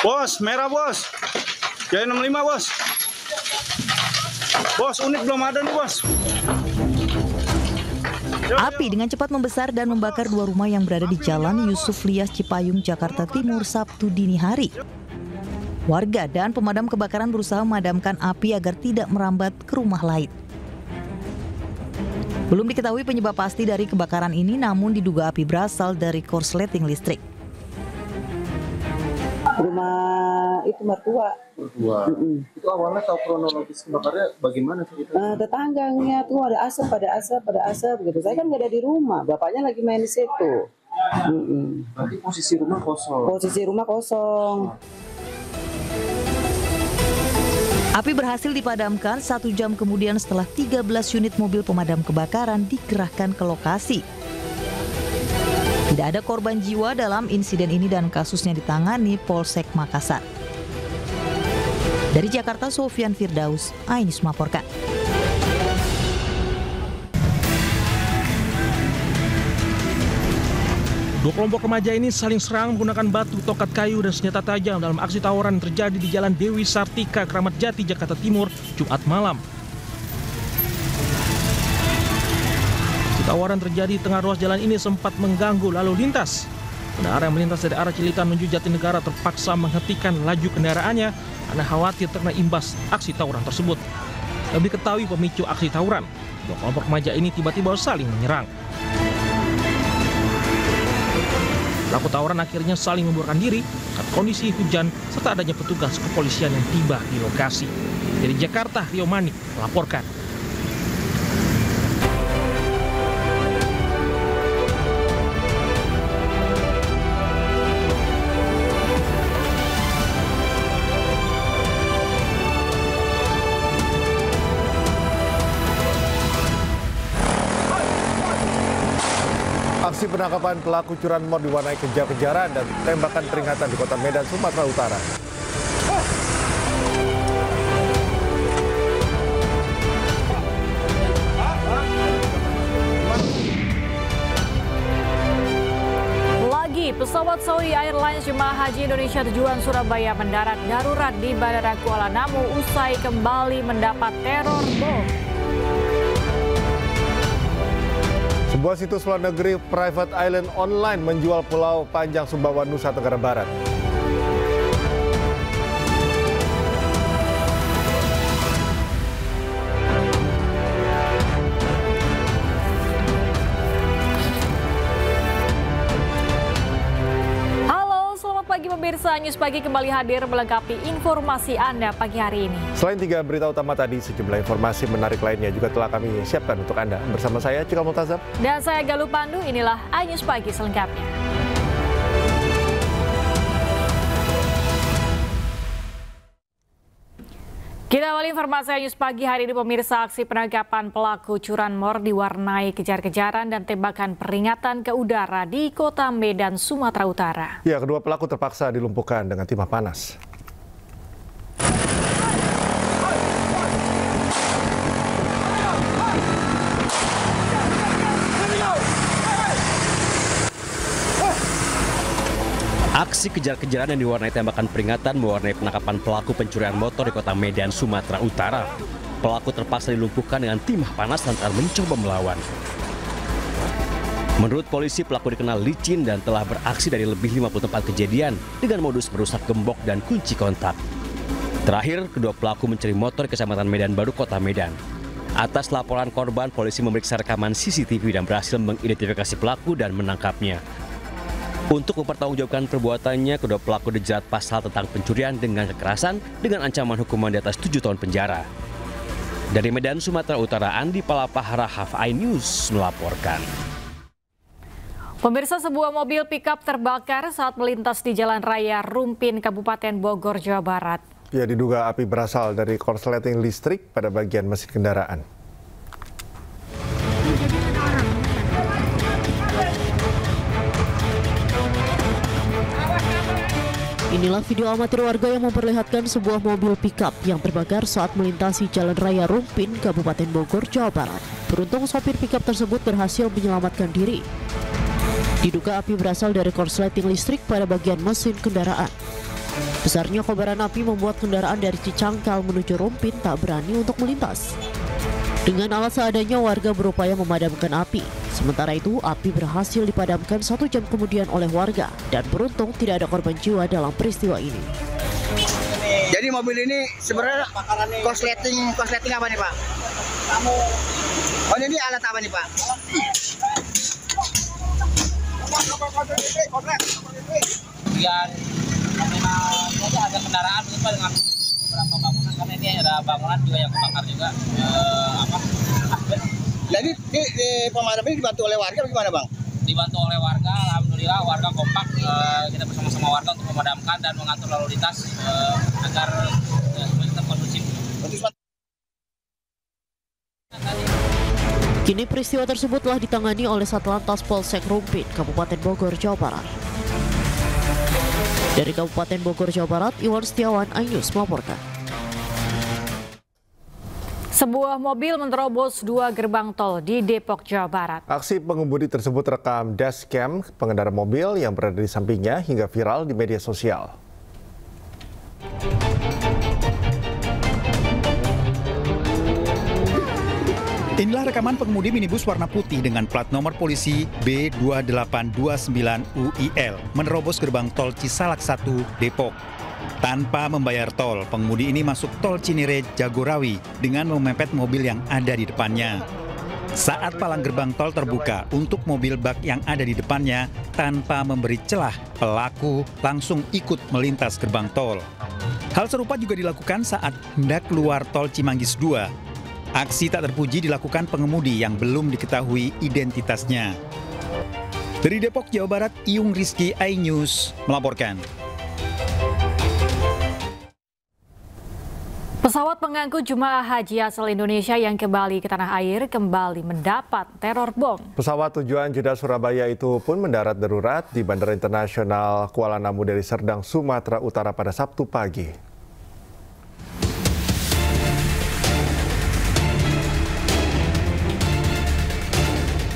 Bos, merah bos. Jaya 65 bos. Bos, unit belum ada nih bos. Api dengan cepat membesar dan membakar dua rumah yang berada di Jalan Yusuf Lias, Cipayung, Jakarta Timur, Sabtu dini hari. Warga dan pemadam kebakaran berusaha memadamkan api agar tidak merambat ke rumah lain. Belum diketahui penyebab pasti dari kebakaran ini, namun diduga api berasal dari korsleting listrik. Rumah itu mertua. Itu awalnya tahu kronologis kebakarnya bagaimana ceritanya? Tetangganya tuh ada asap gitu. Saya kan nggak ada di rumah, bapaknya lagi main di situ. Nanti posisi rumah kosong. Api berhasil dipadamkan 1 jam kemudian setelah 13 unit mobil pemadam kebakaran dikerahkan ke lokasi. Tidak ada korban jiwa dalam insiden ini dan kasusnya ditangani Polsek Makassar. Dari Jakarta, Sofian Firdaus, iNews melaporkan. Dua kelompok remaja ini saling serang menggunakan batu, tokat kayu, dan senjata tajam dalam aksi tawuran yang terjadi di Jalan Dewi Sartika, Kramat Jati, Jakarta Timur, Jumat malam. Tawuran terjadi di tengah ruas jalan ini sempat mengganggu lalu lintas. Pengendara yang melintas dari arah Cilitan menuju Jatinegara terpaksa menghentikan laju kendaraannya karena khawatir terkena imbas aksi tawuran tersebut. Lebih diketahui pemicu aksi tawuran, dua kelompok remaja ini tiba-tiba saling menyerang. Pelaku tawuran akhirnya saling membubarkan diri saat kondisi hujan serta adanya petugas kepolisian yang tiba di lokasi. Dari Jakarta, Rio Manik melaporkan. Aksi penangkapan pelaku curanmor diwarnai kejar-kejaran dan tembakan peringatan di kota Medan, Sumatera Utara. Lagi, pesawat Saudi Airlines jemaah haji Indonesia tujuan Surabaya mendarat darurat di Bandara Kuala Namu usai kembali mendapat teror bom. Sebuah situs luar negeri Private Island Online menjual Pulau Panjang Sumbawa, Nusa Tenggara Barat. Pagi pemirsa, News Pagi kembali hadir melengkapi informasi Anda pagi hari ini. Selain 3 berita utama tadi, sejumlah informasi menarik lainnya juga telah kami siapkan untuk Anda. Bersama saya, Cikal Multazam. Dan saya Galuh Pandu, inilah iNews Pagi selengkapnya. Kita awali informasi News Pagi hari ini pemirsa, aksi penangkapan pelaku curanmor diwarnai kejar-kejaran dan tembakan peringatan ke udara di kota Medan, Sumatera Utara. Ya, kedua pelaku terpaksa dilumpuhkan dengan timah panas. Aksi kejar-kejaran yang diwarnai tembakan peringatan mewarnai penangkapan pelaku pencurian motor di kota Medan, Sumatera Utara. Pelaku terpaksa dilumpuhkan dengan timah panas lantaran mencoba melawan. Menurut polisi, pelaku dikenal licin dan telah beraksi dari lebih 50 tempat kejadian dengan modus merusak gembok dan kunci kontak. Terakhir, kedua pelaku mencuri motor di Kecamatan Medan Baru, Kota Medan. Atas laporan korban, polisi memeriksa rekaman CCTV dan berhasil mengidentifikasi pelaku dan menangkapnya. Untuk mempertanggungjawabkan perbuatannya, kedua pelaku dijerat pasal tentang pencurian dengan kekerasan dengan ancaman hukuman di atas 7 tahun penjara. Dari Medan, Sumatera Utara, Andi Palapah, iNews melaporkan. Pemirsa, sebuah mobil pickup terbakar saat melintas di Jalan Raya Rumpin, Kabupaten Bogor, Jawa Barat. Ya, diduga api berasal dari korsleting listrik pada bagian mesin kendaraan. Inilah video amatir warga yang memperlihatkan sebuah mobil pickup yang terbakar saat melintasi Jalan Raya Rumpin, Kabupaten Bogor, Jawa Barat. Beruntung sopir pickup tersebut berhasil menyelamatkan diri. Diduga api berasal dari korsleting listrik pada bagian mesin kendaraan. Besarnya kobaran api membuat kendaraan dari Cicangkal menuju Rumpin tak berani untuk melintas. Dengan alat seadanya warga berupaya memadamkan api. Sementara itu api berhasil dipadamkan 1 jam kemudian oleh warga dan beruntung tidak ada korban jiwa dalam peristiwa ini. Jadi mobil ini sebenarnya korsleting apa nih Pak? Oh ini alat apa nih Pak? Kemudian ada kendaraan lupa dengan beberapa bangunan karena ini ada bangunan juga yang kebakar juga. Jadi di pemadam ini dibantu oleh warga bagaimana Bang? Dibantu oleh warga, alhamdulillah warga kompak, kita bersama-sama warga untuk memadamkan dan mengatur lalu lintas agar semuanya tetap kondusif. Kini peristiwa tersebut telah ditangani oleh Satlantas Polsek Rumpin, Kabupaten Bogor, Jawa Barat. Dari Kabupaten Bogor, Jawa Barat, Iwan Setiawan, iNews melaporkan. Sebuah mobil menerobos 2 gerbang tol di Depok, Jawa Barat. Aksi pengemudi tersebut rekam dashcam pengendara mobil yang berada di sampingnya hingga viral di media sosial. Inilah rekaman pengemudi minibus warna putih dengan plat nomor polisi B2829UIL menerobos gerbang tol Cisalak 1, Depok. Tanpa membayar tol, pengemudi ini masuk tol Cinere Jagorawi dengan memepet mobil yang ada di depannya. Saat palang gerbang tol terbuka untuk mobil bak yang ada di depannya, tanpa memberi celah, pelaku langsung ikut melintas gerbang tol. Hal serupa juga dilakukan saat hendak keluar tol Cimanggis 2. Aksi tak terpuji dilakukan pengemudi yang belum diketahui identitasnya. Dari Depok, Jawa Barat, Iyung Rizky, iNews melaporkan. Pesawat pengangkut jemaah haji asal Indonesia yang kembali ke tanah air kembali mendapat teror bom. Pesawat tujuan Jeddah Surabaya itu pun mendarat darurat di Bandara Internasional Kuala Namu dari Serdang, Sumatera Utara pada Sabtu pagi.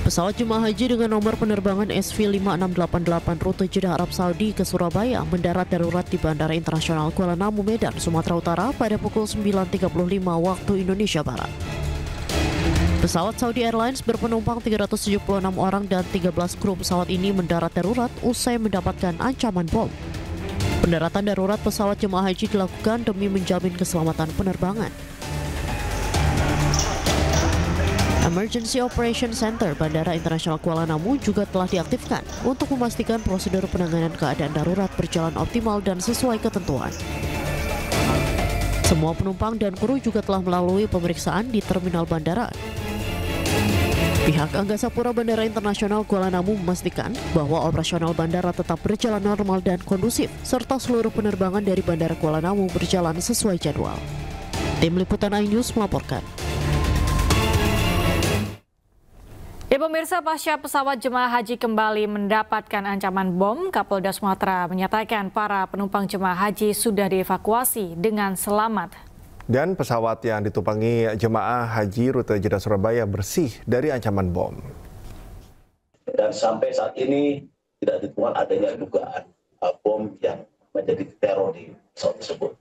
Pesawat jemaah haji dengan nomor penerbangan SV5688 rute Jeddah Arab Saudi ke Surabaya mendarat darurat di Bandara Internasional Kuala Namu, Medan, Sumatera Utara pada pukul 9.35 waktu Indonesia Barat. Pesawat Saudi Airlines berpenumpang 376 orang dan 13 kru pesawat ini mendarat darurat usai mendapatkan ancaman bom. Pendaratan darurat pesawat jemaah haji dilakukan demi menjamin keselamatan penerbangan. Emergency Operation Center Bandara Internasional Kuala Namu juga telah diaktifkan untuk memastikan prosedur penanganan keadaan darurat berjalan optimal dan sesuai ketentuan. Semua penumpang dan kru juga telah melalui pemeriksaan di terminal bandara. Pihak Angkasa Pura Bandara Internasional Kuala Namu memastikan bahwa operasional bandara tetap berjalan normal dan kondusif, serta seluruh penerbangan dari Bandara Kuala Namu berjalan sesuai jadwal. Tim Liputan iNews melaporkan. Ya pemirsa, pasca pesawat jemaah haji kembali mendapatkan ancaman bom, Kapolda Sumatera menyatakan para penumpang jemaah haji sudah dievakuasi dengan selamat. Dan pesawat yang ditumpangi jemaah haji rute Jeddah Surabaya bersih dari ancaman bom. Dan sampai saat ini tidak ditemukan adanya dugaan bom yang menjadi teror di pesawat tersebut.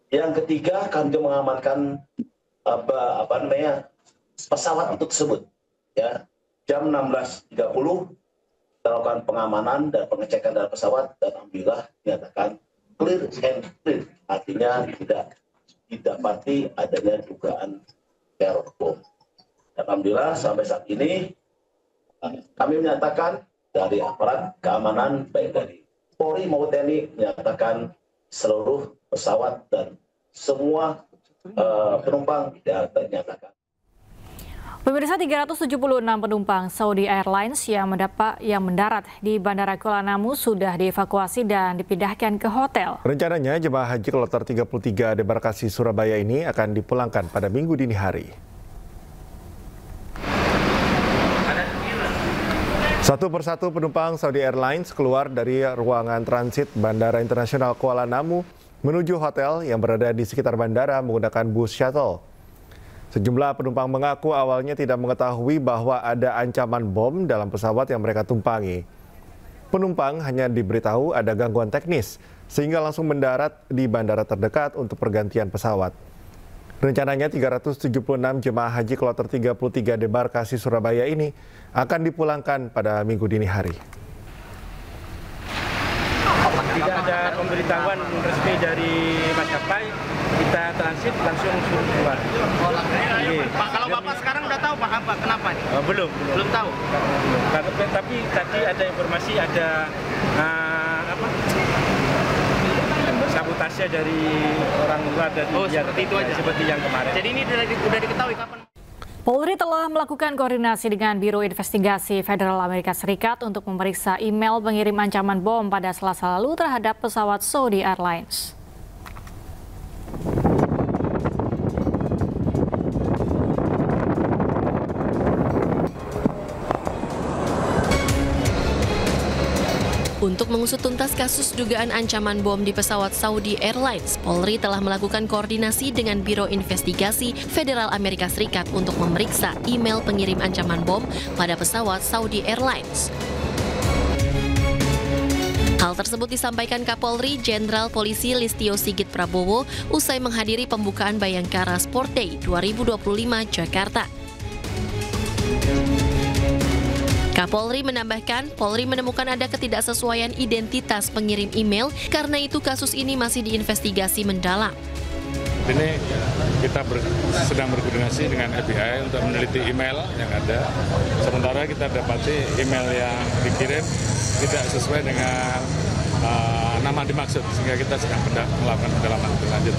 Yang ketiga, kami mengamankan pesawat itu tersebut. Ya. Jam 16.30 kita lakukan pengamanan dan pengecekan dalam pesawat dan alhamdulillah dinyatakan clear and clear, artinya tidak didapati adanya dugaan teror bom. Alhamdulillah sampai saat ini kami menyatakan dari aparat keamanan baik dari Polri maupun TNI menyatakan seluruh pesawat dan semua penumpang tidak ternyatakan. Pemirsa, 376 penumpang Saudi Airlines yang mendarat di Bandara Kuala Namu sudah dievakuasi dan dipindahkan ke hotel. Rencananya jemaah haji kloter 33 debarkasi Surabaya ini akan dipulangkan pada Minggu dini hari. Satu persatu penumpang Saudi Airlines keluar dari ruangan transit Bandara Internasional Kuala Namu menuju hotel yang berada di sekitar bandara menggunakan bus shuttle. Sejumlah penumpang mengaku awalnya tidak mengetahui bahwa ada ancaman bom dalam pesawat yang mereka tumpangi. Penumpang hanya diberitahu ada gangguan teknis sehingga langsung mendarat di bandara terdekat untuk pergantian pesawat. Rencananya 376 jemaah haji kloter 33 debarkasi Surabaya ini akan dipulangkan pada Minggu dini hari. Tidak ada pemberitahuan resmi dari maskapai, kita transit langsung suruh keluar. Pak, kalau Bapak sekarang udah tahu Pak apa kenapa nih? Belum tahu. Tapi tadi ada informasi ada sabotase dari orang luar dari seperti itu aja. Seperti yang kemarin. Jadi ini sudah diketahui kapan? Polri telah melakukan koordinasi dengan Biro Investigasi Federal Amerika Serikat untuk memeriksa email pengirim ancaman bom pada Selasa lalu terhadap pesawat Saudi Airlines. Untuk mengusut tuntas kasus dugaan ancaman bom di pesawat Saudi Airlines, Polri telah melakukan koordinasi dengan Biro Investigasi Federal Amerika Serikat untuk memeriksa email pengirim ancaman bom pada pesawat Saudi Airlines. Hal tersebut disampaikan Kapolri Jenderal Polisi Listio Sigit Prabowo usai menghadiri pembukaan Bayangkara Sport Day 2025 Jakarta. Kapolri menambahkan, Polri menemukan ada ketidaksesuaian identitas pengirim email, karena itu kasus ini masih diinvestigasi mendalam. Ini kita sedang berkoordinasi dengan FBI untuk meneliti email yang ada. Sementara kita dapati email yang dikirim tidak sesuai dengan nama dimaksud, sehingga kita sedang melakukan pendalaman lebih lanjut.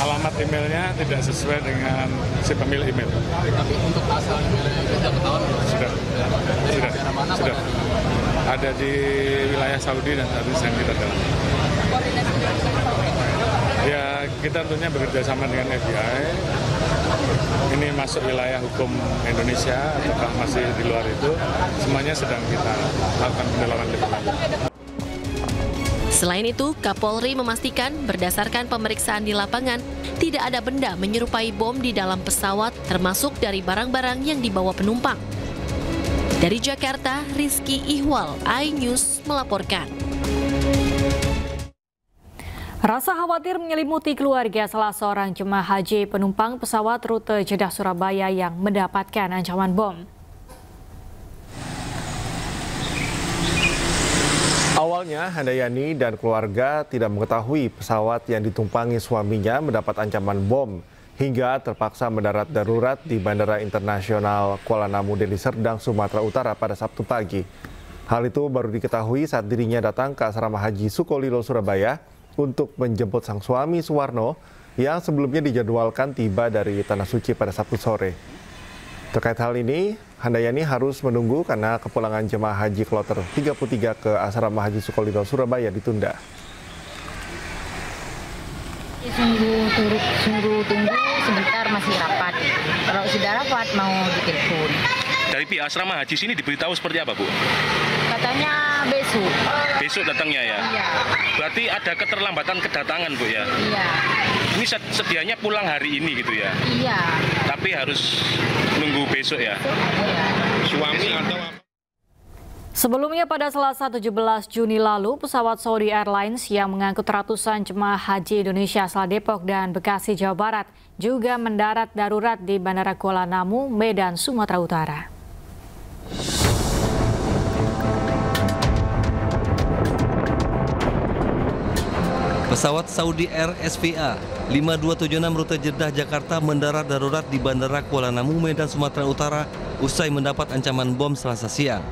Alamat emailnya tidak sesuai dengan si pemilik email. Tapi untuk asal emailnya sudah ketahuan? Sudah. Ada di wilayah Saudi dan tadi yang kita dalami. Ya, kita tentunya bekerja sama dengan FBI. Ini masuk wilayah hukum Indonesia atau masih di luar itu, semuanya sedang kita lakukan pendalaman lebih lanjut. Selain itu, Kapolri memastikan berdasarkan pemeriksaan di lapangan, tidak ada benda menyerupai bom di dalam pesawat, termasuk dari barang-barang yang dibawa penumpang. Dari Jakarta, Rizky Ihwal, iNews melaporkan. Rasa khawatir menyelimuti keluarga salah seorang jemaah haji penumpang pesawat rute Jeddah Surabaya yang mendapatkan ancaman bom. Awalnya, Handayani dan keluarga tidak mengetahui pesawat yang ditumpangi suaminya mendapat ancaman bom hingga terpaksa mendarat darurat di Bandara Internasional Kuala Namu, Deli Serdang, Sumatera Utara pada Sabtu pagi. Hal itu baru diketahui saat dirinya datang ke asrama haji Sukolilo, Surabaya untuk menjemput sang suami Suwarno yang sebelumnya dijadwalkan tiba dari Tanah Suci pada Sabtu sore. Terkait hal ini, Handayani harus menunggu karena kepulangan jemaah haji kloter 33 ke asrama haji Sukolilo, Surabaya ditunda. Sungguh tunggu sebentar, masih rapat. Kalau sudah rapat mau ditelepon. Dari pihak asrama haji sini diberitahu seperti apa, Bu? Katanya besok. Besok datangnya ya? Iya. Berarti ada keterlambatan kedatangan, Bu ya? Iya. Ini sedianya pulang hari ini gitu ya? Iya. Tapi harus nunggu besok ya? Iya. Suami atau apa? Sebelumnya pada Selasa 17 Juni lalu, pesawat Saudi Airlines yang mengangkut ratusan jemaah haji Indonesia asal Depok dan Bekasi, Jawa Barat juga mendarat darurat di Bandara Kuala Namu, Medan, Sumatera Utara. Pesawat Saudi Air SVA 5276 rute Jeddah Jakarta mendarat darurat di Bandara Kuala Namu, Medan, Sumatera Utara usai mendapat ancaman bom Selasa siang.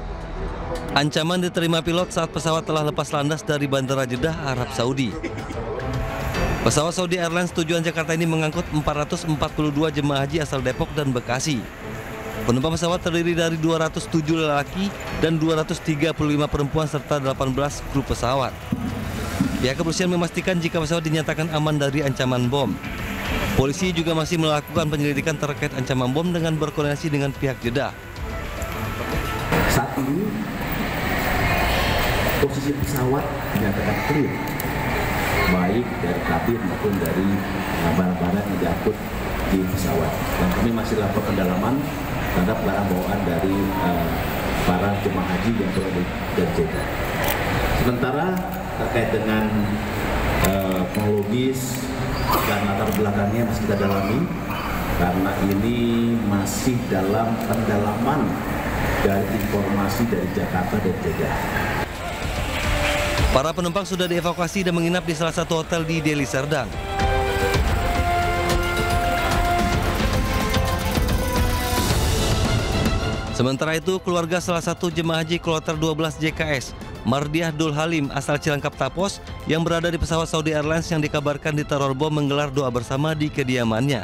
Ancaman diterima pilot saat pesawat telah lepas landas dari Bandara Jeddah, Arab Saudi. Pesawat Saudi Airlines tujuan Jakarta ini mengangkut 442 jemaah haji asal Depok dan Bekasi. Penumpang pesawat terdiri dari 207 lelaki dan 235 perempuan serta 18 kru pesawat. Pihak kepolisian memastikan jika pesawat dinyatakan aman dari ancaman bom. Polisi juga masih melakukan penyelidikan terkait ancaman bom dengan berkoordinasi dengan pihak Jeddah. Saat ini posisi pesawat dinyatakan clear, baik dari kabin maupun dari barang-barang yang diangkut di pesawat. Dan kami masih lakukan pendalaman terhadap barang bawaan dari para jemaah haji yang berada di Jeddah. Sementara terkait dengan kronologis dan latar belakangnya masih kita dalami, karena ini masih dalam pendalaman dari informasi dari Jakarta dan Jeddah. Para penumpang sudah dievakuasi dan menginap di salah satu hotel di Deli Serdang. Sementara itu, keluarga salah satu jemaah haji kloter 12 JKS, Mardiah Dul Halim asal Cilangkap Tapos, yang berada di pesawat Saudi Airlines yang dikabarkan diteror bom menggelar doa bersama di kediamannya.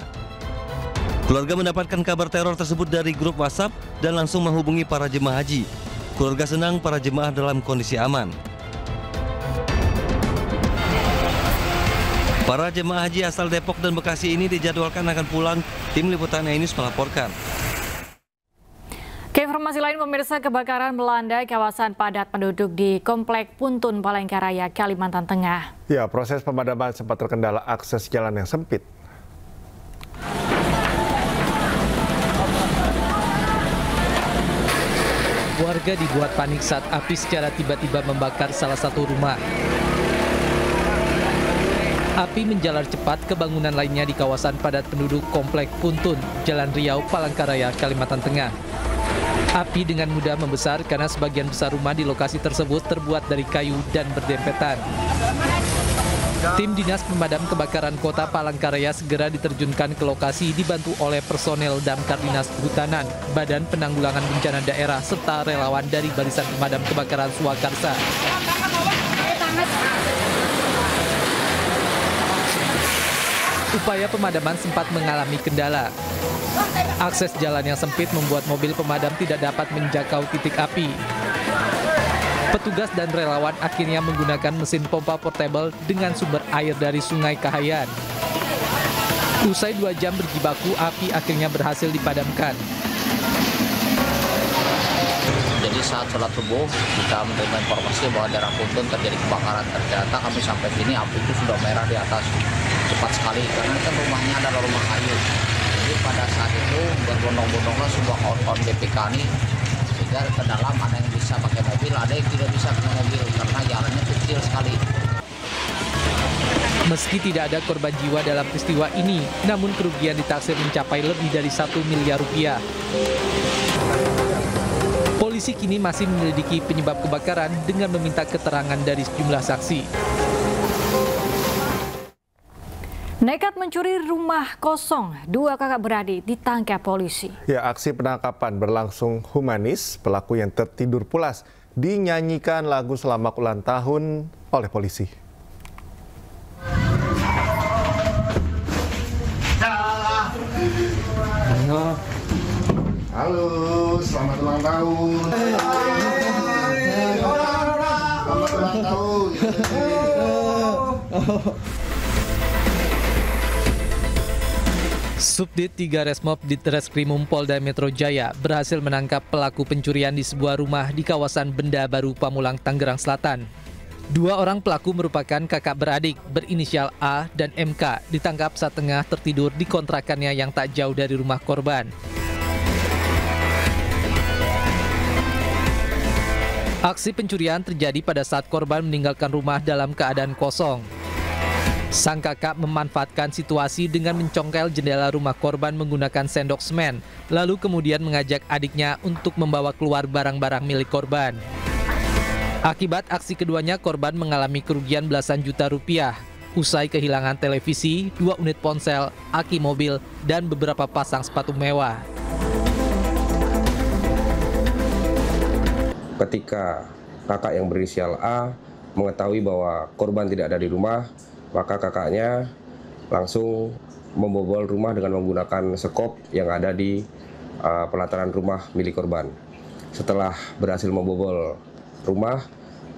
Keluarga mendapatkan kabar teror tersebut dari grup WhatsApp dan langsung menghubungi para jemaah haji. Keluarga senang para jemaah dalam kondisi aman. Para jemaah haji asal Depok dan Bekasi ini dijadwalkan akan pulang. Tim Liputan News melaporkan. Ke informasi lain, pemirsa, kebakaran melanda kawasan padat penduduk di Komplek Puntun, Palangkaraya, Kalimantan Tengah. Ya, proses pemadaman sempat terkendala akses jalan yang sempit. Warga dibuat panik saat api secara tiba-tiba membakar salah satu rumah. Api menjalar cepat ke bangunan lainnya di kawasan padat penduduk Komplek Puntun, Jalan Riau, Palangkaraya, Kalimantan Tengah. Api dengan mudah membesar karena sebagian besar rumah di lokasi tersebut terbuat dari kayu dan berdempetan. Tim Dinas Pemadam Kebakaran Kota Palangkaraya segera diterjunkan ke lokasi dibantu oleh personel Damkar Dinas Kehutanan, Badan Penanggulangan Bencana Daerah, serta relawan dari Barisan Pemadam Kebakaran Swakarsa. Upaya pemadaman sempat mengalami kendala. Akses jalan yang sempit membuat mobil pemadam tidak dapat menjangkau titik api. Petugas dan relawan akhirnya menggunakan mesin pompa portable dengan sumber air dari Sungai Kahayan. Usai 2 jam berjibaku, api akhirnya berhasil dipadamkan. Jadi saat sholat subuh kita menerima informasi bahwa daerah Puntun terjadi kebakaran. Ternyata kami sampai sini api itu sudah merah di atas cepat sekali karena kan rumahnya adalah rumah kayu. Jadi pada saat itu berbondong-bondonglah sebuah kawan-kawan BPK ini sehingga ke dalam ada yang bisa pakai mobil, ada yang tidak bisa pakai mobil karena jalannya kecil sekali. Meski tidak ada korban jiwa dalam peristiwa ini, namun kerugian ditaksir mencapai lebih dari 1 miliar rupiah. Polisi kini masih menyelidiki penyebab kebakaran dengan meminta keterangan dari sejumlah saksi. Nekat mencuri rumah kosong, 2 kakak beradik ditangkap polisi. Ya, aksi penangkapan berlangsung humanis. Pelaku yang tertidur pulas dinyanyikan lagu selamat ulang tahun oleh polisi. Halo, selamat ulang tahun. Selamat ulang tahun. Subdit 3 Resmob Ditreskrimum Polda Metro Jaya berhasil menangkap pelaku pencurian di sebuah rumah di kawasan Benda Baru, Pamulang, Tangerang Selatan. 2 orang pelaku merupakan kakak beradik berinisial A dan MK, ditangkap saat tengah tertidur di kontrakannya yang tak jauh dari rumah korban. Aksi pencurian terjadi pada saat korban meninggalkan rumah dalam keadaan kosong. Sang kakak memanfaatkan situasi dengan mencongkel jendela rumah korban menggunakan sendok semen, lalu kemudian mengajak adiknya untuk membawa keluar barang-barang milik korban. Akibat aksi keduanya, korban mengalami kerugian belasan juta rupiah. Usai kehilangan televisi, 2 unit ponsel, aki mobil, dan beberapa pasang sepatu mewah. Ketika kakak yang berinisial A mengetahui bahwa korban tidak ada di rumah, maka kakaknya langsung membobol rumah dengan menggunakan sekop yang ada di pelataran rumah milik korban. Setelah berhasil membobol rumah,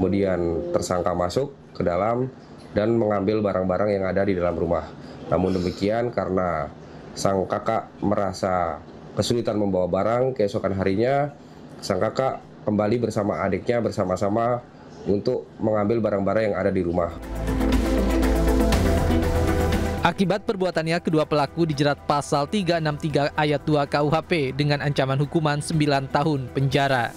kemudian tersangka masuk ke dalam dan mengambil barang-barang yang ada di dalam rumah. Namun demikian, karena sang kakak merasa kesulitan membawa barang, keesokan harinya sang kakak kembali bersama adiknya bersama-sama untuk mengambil barang-barang yang ada di rumah. Akibat perbuatannya, kedua pelaku dijerat pasal 363 ayat 2 KUHP dengan ancaman hukuman 9 tahun penjara.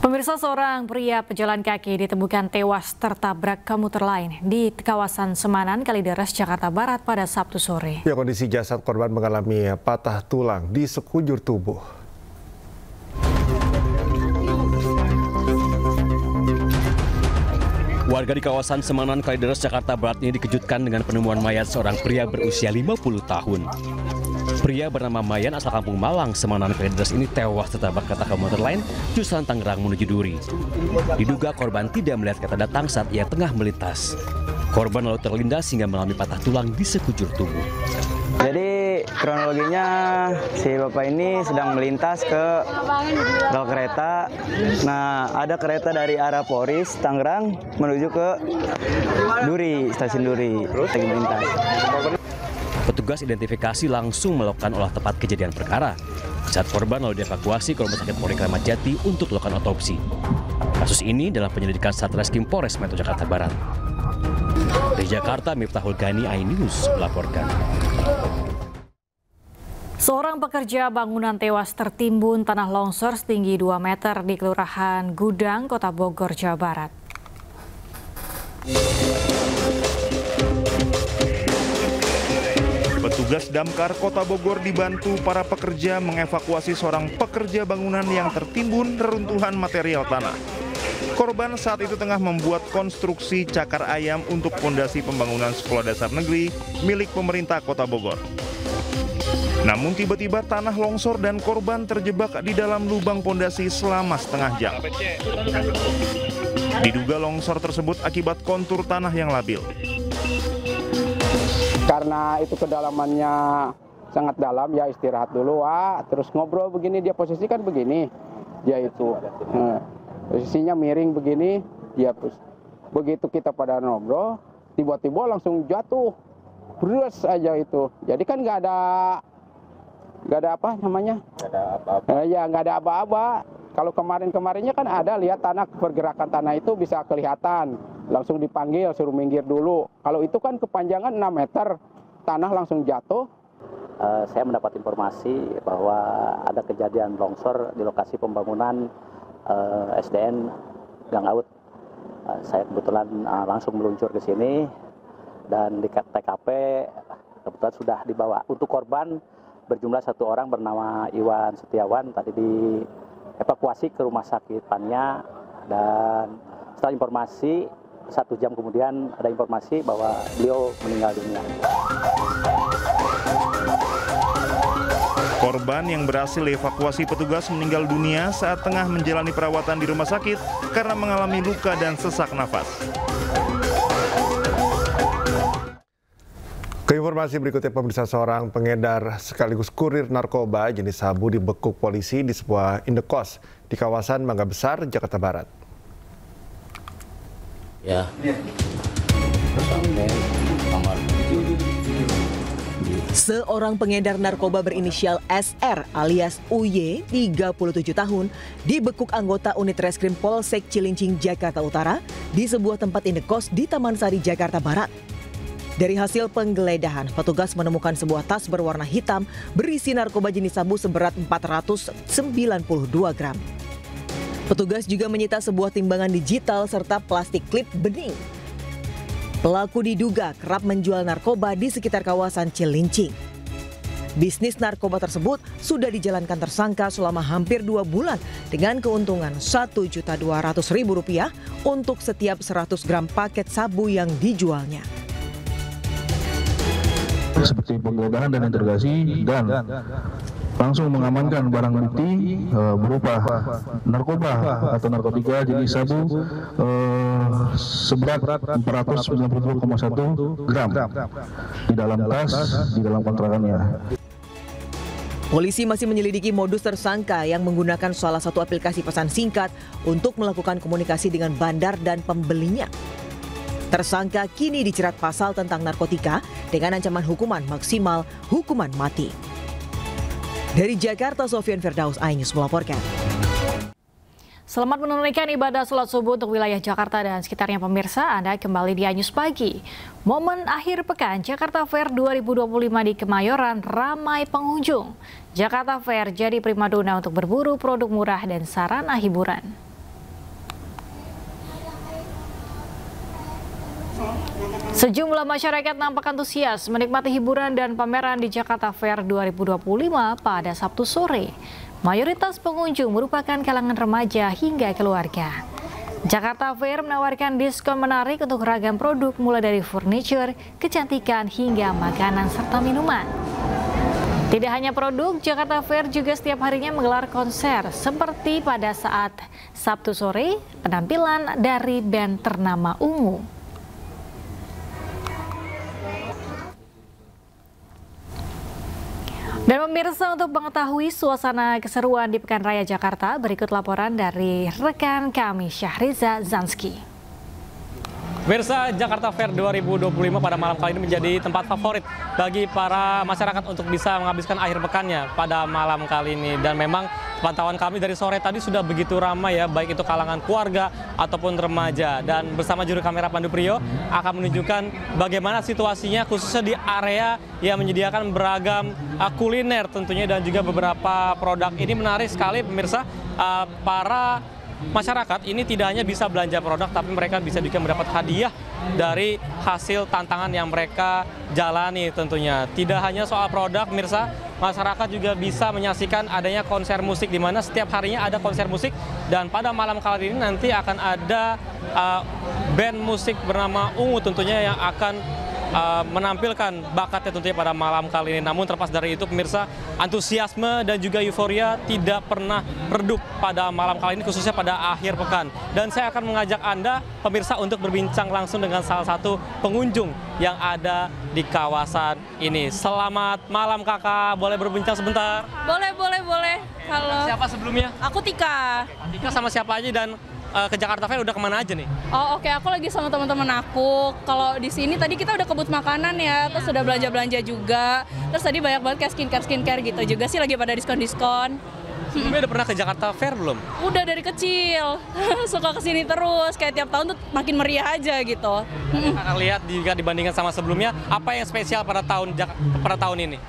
Pemirsa, seorang pria pejalan kaki ditemukan tewas tertabrak komuter lain di kawasan Semanan, Kalideres, Jakarta Barat pada Sabtu sore. Ya, kondisi jasad korban mengalami patah tulang di sekujur tubuh. Warga di kawasan Semanan, Kalideres, Jakarta Barat ini dikejutkan dengan penemuan mayat seorang pria berusia 50 tahun. Pria bernama Mayan asal kampung Malang, Semanan, Kalideres ini tewas tertabrak kereta komuter lain jurusan Tangerang menuju Duri. Diduga korban tidak melihat kereta datang saat ia tengah melintas. Korban lalu terlindas hingga mengalami patah tulang di sekujur tubuh. Jadi kronologinya si bapak ini sedang melintas ke rel kereta. Nah, ada kereta dari arah Poris, Tangerang menuju ke Duri, stasiun Duri. Terus lagi melintas. Petugas identifikasi langsung melakukan olah tempat kejadian perkara. Saat korban lalu dievakuasi ke Rumah Sakit Polri Kramat Jati untuk melakukan otopsi. Kasus ini dalam penyelidikan Satreskrim Polres Metro Jakarta Barat. Dari Jakarta, Miftahul Gani, iNews melaporkan. Seorang pekerja bangunan tewas tertimbun tanah longsor setinggi 2 meter di Kelurahan Gudang, Kota Bogor, Jawa Barat. Petugas damkar Kota Bogor dibantu para pekerja mengevakuasi seorang pekerja bangunan yang tertimbun reruntuhan material tanah. Korban saat itu tengah membuat konstruksi cakar ayam untuk fondasi pembangunan sekolah dasar negeri milik pemerintah Kota Bogor. Namun tiba-tiba tanah longsor dan korban terjebak di dalam lubang fondasi selama setengah jam. Diduga longsor tersebut akibat kontur tanah yang labil. Karena itu kedalamannya sangat dalam, ya istirahat dulu, terus ngobrol begini, dia posisi kan begini, dia itu posisinya miring begini, dia terus begitu kita pada ngobrol, tiba-tiba langsung jatuh, terus aja itu. Jadi kan nggak ada apa namanya, nggak ada aba-aba. Kalau kemarin-kemarinnya kan ada lihat tanah, pergerakan tanah itu bisa kelihatan. Langsung dipanggil, suruh minggir dulu. Kalau itu kan kepanjangan 6 meter, tanah langsung jatuh. Saya mendapat informasi bahwa ada kejadian longsor di lokasi pembangunan SDN Gang Aut. Saya kebetulan langsung meluncur ke sini dan di TKP kebetulan sudah dibawa. Untuk korban berjumlah 1 orang bernama Iwan Setiawan, tadi dievakuasi ke rumah sakit Pania, dan setelah informasi 1 jam kemudian ada informasi bahwa beliau meninggal dunia. Korban yang berhasil dievakuasi petugas meninggal dunia saat tengah menjalani perawatan di rumah sakit karena mengalami luka dan sesak nafas. Ke informasi berikutnya, pemirsa, seorang pengedar sekaligus kurir narkoba jenis sabu dibekuk polisi di sebuah indekos di kawasan Mangga Besar, Jakarta Barat. Ya. Seorang pengedar narkoba berinisial SR alias UY, 37 tahun, dibekuk anggota unit reskrim Polsek Cilincing, Jakarta Utara di sebuah tempat indekos di Taman Sari, Jakarta Barat. Dari hasil penggeledahan, petugas menemukan sebuah tas berwarna hitam berisi narkoba jenis sabu seberat 492 gram. Petugas juga menyita sebuah timbangan digital serta plastik klip bening. Pelaku diduga kerap menjual narkoba di sekitar kawasan Cilincing. Bisnis narkoba tersebut sudah dijalankan tersangka selama hampir 2 bulan dengan keuntungan Rp1.200.000 untuk setiap 100 gram paket sabu yang dijualnya. Seperti penggeledahan dan interogasi dan langsung mengamankan barang bukti berupa narkoba atau narkotika jenis sabu seberat 492,1 gram di dalam tas, di dalam kontrakannya. Polisi masih menyelidiki modus tersangka yang menggunakan salah satu aplikasi pesan singkat untuk melakukan komunikasi dengan bandar dan pembelinya. Tersangka kini dijerat pasal tentang narkotika dengan ancaman hukuman maksimal hukuman mati. Dari Jakarta, Sofian Firdaus, iNews melaporkan. Selamat menunaikan ibadah sholat subuh untuk wilayah Jakarta dan sekitarnya, pemirsa. Anda kembali di iNews Pagi. Momen akhir pekan Jakarta Fair 2025 di Kemayoran ramai pengunjung. Jakarta Fair jadi primadona untuk berburu produk murah dan sarana hiburan. Sejumlah masyarakat nampak antusias menikmati hiburan dan pameran di Jakarta Fair 2025 pada Sabtu sore. Mayoritas pengunjung merupakan kalangan remaja hingga keluarga. Jakarta Fair menawarkan diskon menarik untuk ragam produk mulai dari furniture, kecantikan hingga makanan serta minuman. Tidak hanya produk, Jakarta Fair juga setiap harinya menggelar konser seperti pada saat Sabtu sore penampilan dari band ternama Ungu. Dan pemirsa, untuk mengetahui suasana keseruan di Pekan Raya Jakarta, berikut laporan dari rekan kami Syahriza Zanski. Pemirsa, Jakarta Fair 2025 pada malam kali ini menjadi tempat favorit bagi para masyarakat untuk bisa menghabiskan akhir pekannya pada malam kali ini. Dan memang pantauan kami dari sore tadi sudah begitu ramai ya, baik itu kalangan keluarga ataupun remaja. Dan bersama juru kamera Pandu Priyo akan menunjukkan bagaimana situasinya khususnya di area yang menyediakan beragam kuliner tentunya dan juga beberapa produk. Ini menarik sekali pemirsa, para masyarakat ini tidak hanya bisa belanja produk, tapi mereka bisa juga mendapat hadiah dari hasil tantangan yang mereka jalani tentunya. Tidak hanya soal produk, pemirsa, masyarakat juga bisa menyaksikan adanya konser musik di mana setiap harinya ada konser musik, dan pada malam kali ini nanti akan ada band musik bernama Ungu tentunya yang akan menampilkan bakatnya tentunya pada malam kali ini. Namun terlepas dari itu pemirsa, antusiasme dan juga euforia tidak pernah redup pada malam kali ini, khususnya pada akhir pekan. Dan saya akan mengajak Anda pemirsa untuk berbincang langsung dengan salah satu pengunjung yang ada di kawasan ini. Selamat malam kakak, boleh berbincang sebentar? Boleh. Halo. Siapa sebelumnya? Aku Tika. Tika sama siapa aja dan ke Jakarta Fair udah kemana aja nih? Oh oke, aku lagi sama teman-teman aku. Kalau di sini tadi kita udah kebut makanan ya, terus udah belanja-belanja juga. Terus tadi banyak banget kayak skincare gitu juga sih, lagi pada diskon-diskon. Sebelumnya udah pernah ke Jakarta Fair belum? Udah dari kecil, suka kesini terus, kayak tiap tahun tuh makin meriah aja gitu. Karena lihat jika dibandingkan sama sebelumnya, apa yang spesial pada tahun ini?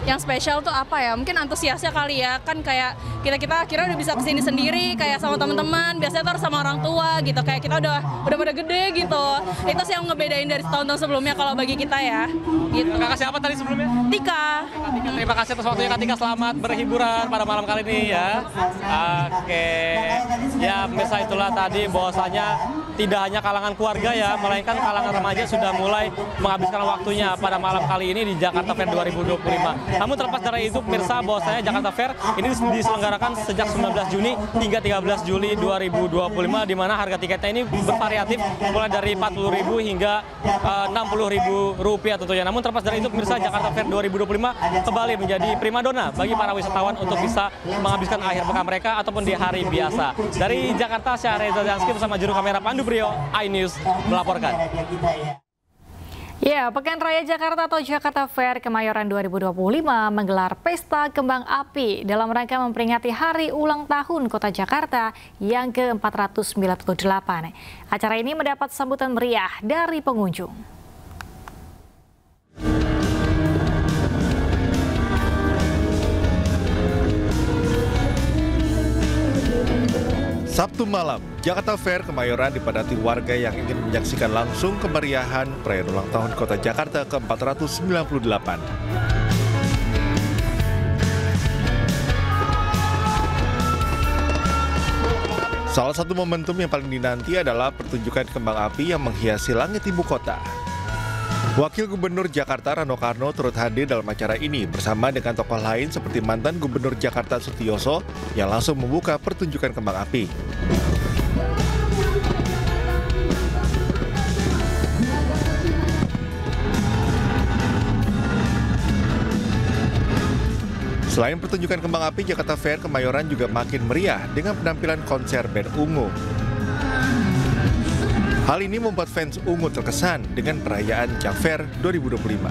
Yang spesial tuh apa ya? Mungkin antusiasnya kali ya, kan kayak kita akhirnya udah bisa kesini sendiri, kayak sama teman-teman. Biasanya tuh harus sama orang tua gitu, kayak kita udah pada gede gitu. Itu sih yang ngebedain dari tahun-tahun sebelumnya kalau bagi kita ya. Gitu. Kakak siapa tadi sebelumnya? Tika. Terima kasih atas waktunya Kak Tika, selamat berhiburan pada malam kali ini ya. Oke, ya pemirsa, itulah tadi bahwasanya tidak hanya kalangan keluarga ya, melainkan kalangan remaja sudah mulai menghabiskan waktunya pada malam kali ini di Jakarta Fair 2025. Namun terlepas dari itu pemirsa, bahwasanya Jakarta Fair ini diselenggarakan sejak 19 Juni hingga 13 Juli 2025, di mana harga tiketnya ini bervariatif mulai dari Rp40.000 hingga Rp60.000 tentunya. Namun terlepas dari itu pemirsa, Jakarta Fair 2025 kembali menjadi primadona bagi para wisatawan untuk bisa menghabiskan akhir pekan mereka ataupun di hari biasa. Dari Jakarta, Syahriza Zanski bersama juru kamera Pandu Priyo, iNews melaporkan. Ya, Pekan Raya Jakarta atau Jakarta Fair Kemayoran 2025 menggelar pesta kembang api dalam rangka memperingati hari ulang tahun Kota Jakarta yang ke-498. Acara ini mendapat sambutan meriah dari pengunjung. Sabtu malam, Jakarta Fair Kemayoran dipadati warga yang ingin menyaksikan langsung kemeriahan perayaan ulang tahun Kota Jakarta ke-498. Salah satu momentum yang paling dinanti adalah pertunjukan kembang api yang menghiasi langit ibu kota. Wakil Gubernur Jakarta Rano Karno turut hadir dalam acara ini bersama dengan tokoh lain seperti mantan Gubernur Jakarta Sutioso yang langsung membuka pertunjukan kembang api. Selain pertunjukan kembang api, Jakarta Fair Kemayoran juga makin meriah dengan penampilan konser band Ungu. Hal ini membuat fans Ungu terkesan dengan perayaan Jak Fair 2025.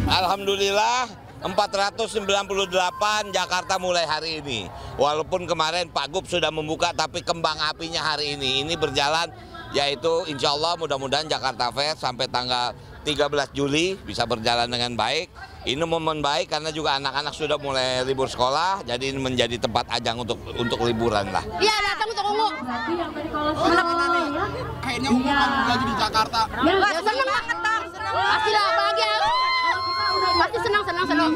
Alhamdulillah 498 Jakarta mulai hari ini. Walaupun kemarin Pak Gub sudah membuka, tapi kembang apinya hari ini berjalan, yaitu insya Allah mudah-mudahan Jakarta Fair sampai tanggal 13 Juli bisa berjalan dengan baik. Ini momen baik karena juga anak-anak sudah mulai libur sekolah, jadi ini menjadi tempat ajang untuk liburan lah. Iya, datang untuk ungu. Kayaknya ungu lagi di Jakarta. Wah, seneng banget, Bang. Pastilah bahagia. Pasti senang.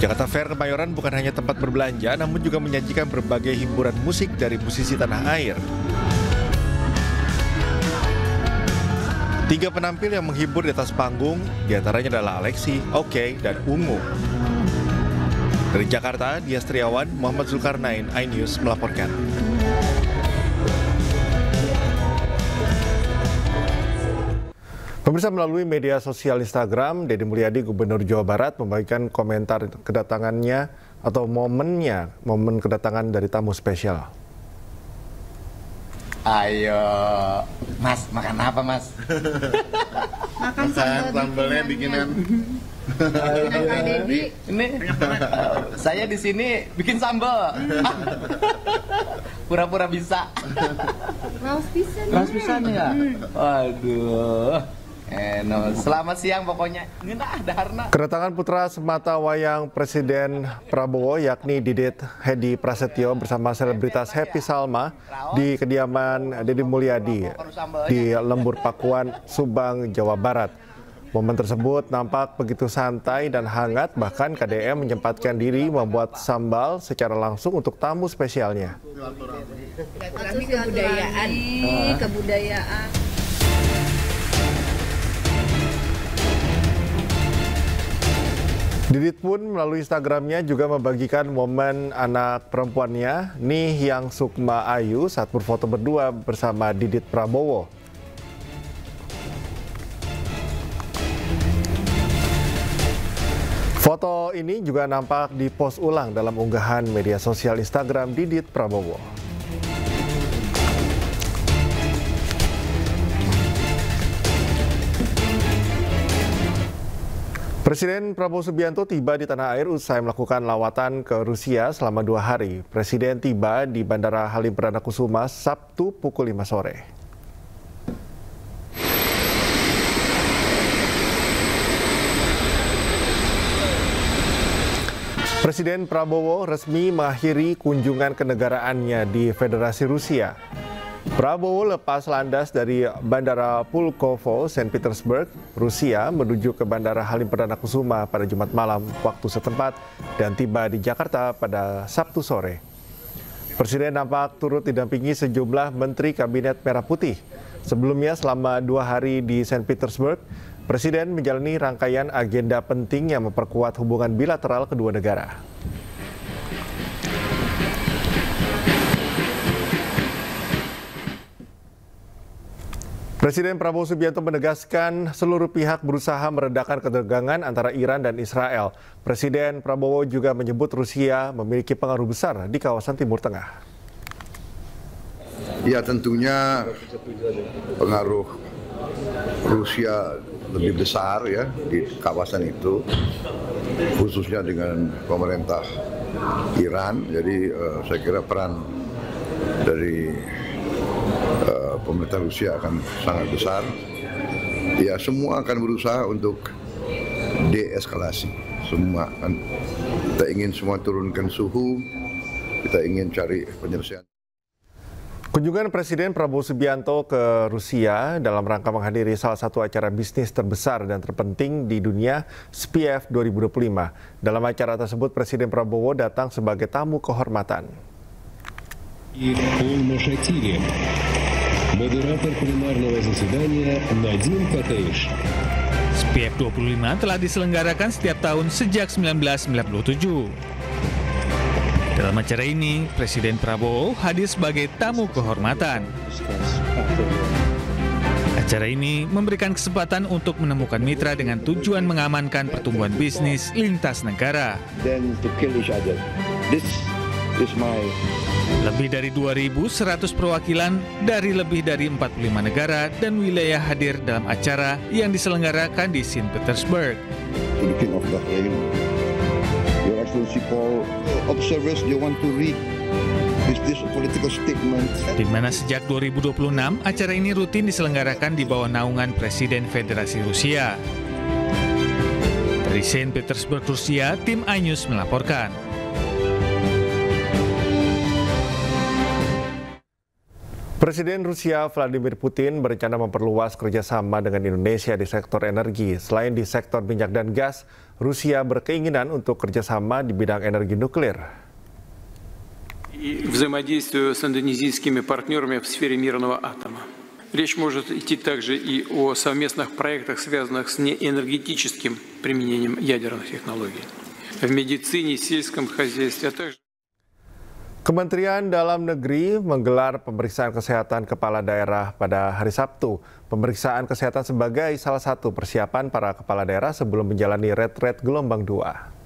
Jakarta Fair Kemayoran bukan hanya tempat berbelanja, namun juga menyajikan berbagai hiburan musik dari musisi tanah air. 3 penampil yang menghibur di atas panggung, diantaranya adalah Alexi, Oke, dan Ungu. Dari Jakarta, Dias Triawan, Muhammad Zulkarnain, iNews melaporkan. Pemirsa, melalui media sosial Instagram, Deddy Mulyadi, Gubernur Jawa Barat, membagikan komentar kedatangannya atau momen kedatangan dari tamu spesial. Ayo, Mas, makan apa, Mas? Makan sambalnya bikinan. Ini saya di sini bikin sambal. Pura-pura bisa. Raus pisan ya. Waduh. Selamat siang pokoknya. Kedatangan putra semata wayang Presiden Prabowo yakni Didit Hedi Prasetyo bersama selebritas Happy Salma di kediaman Deddy Mulyadi di Lembur Pakuan, Subang, Jawa Barat. Momen tersebut nampak begitu santai dan hangat, bahkan KDM menyempatkan diri membuat sambal secara langsung untuk tamu spesialnya. Kebudayaan. Didit pun melalui Instagramnya juga membagikan momen anak perempuannya, Nih Yang Sukma Ayu, saat berfoto berdua bersama Didit Prabowo. Foto ini juga nampak dipost ulang dalam unggahan media sosial Instagram Didit Prabowo. Presiden Prabowo Subianto tiba di tanah air usai melakukan lawatan ke Rusia selama 2 hari. Presiden tiba di Bandara Halim Perdana Kusuma Sabtu pukul 5 sore. Presiden Prabowo resmi mengakhiri kunjungan kenegaraannya di Federasi Rusia. Prabowo lepas landas dari Bandara Pulkovo, St. Petersburg, Rusia, menuju ke Bandara Halim Perdana Kusuma pada Jumat malam waktu setempat dan tiba di Jakarta pada Sabtu sore. Presiden nampak turut didampingi sejumlah Menteri Kabinet Merah Putih. Sebelumnya selama 2 hari di St. Petersburg, Presiden menjalani rangkaian agenda penting yang memperkuat hubungan bilateral kedua negara. Presiden Prabowo Subianto menegaskan seluruh pihak berusaha meredakan ketegangan antara Iran dan Israel. Presiden Prabowo juga menyebut Rusia memiliki pengaruh besar di kawasan Timur Tengah. Ya, tentunya pengaruh Rusia lebih besar ya di kawasan itu, khususnya dengan pemerintah Iran. Jadi saya kira peran dari pemerintah Rusia akan sangat besar. Ya, semua akan berusaha untuk deeskalasi. Semua kan kita ingin semua turunkan suhu, kita ingin cari penyelesaian. Kunjungan Presiden Prabowo Subianto ke Rusia dalam rangka menghadiri salah satu acara bisnis terbesar dan terpenting di dunia, SPIEF 2025. Dalam acara tersebut, Presiden Prabowo datang sebagai tamu kehormatan. Moderator plenarного заседания Надим Фатеиш. SPIEF 25 telah diselenggarakan setiap tahun sejak 1997. Dalam acara ini, Presiden Prabowo hadir sebagai tamu kehormatan. Acara ini memberikan kesempatan untuk menemukan mitra dengan tujuan mengamankan pertumbuhan bisnis lintas negara. Lebih dari 2.100 perwakilan dari lebih dari 45 negara dan wilayah hadir dalam acara yang diselenggarakan di St. Petersburg. Di mana sejak 2026 acara ini rutin diselenggarakan di bawah naungan Presiden Federasi Rusia. Dari Saint Petersburg, Rusia, tim iNews melaporkan. Presiden Rusia Vladimir Putin berencana memperluas kerjasama dengan Indonesia di sektor energi. Selain di sektor minyak dan gas, Rusia berkeinginan untuk kerjasama di bidang energi nuklir. Взаимодействию с индонезийскими партнерами в сфере мирного атома. Речь может идти также и о совместных проектах, связанных с неэнергетическим применением ядерных технологий. В медицине, сельском хозяйстве, а также Kementerian Dalam Negeri menggelar pemeriksaan kesehatan kepala daerah pada hari Sabtu. Pemeriksaan kesehatan sebagai salah satu persiapan para kepala daerah sebelum menjalani retret gelombang 2.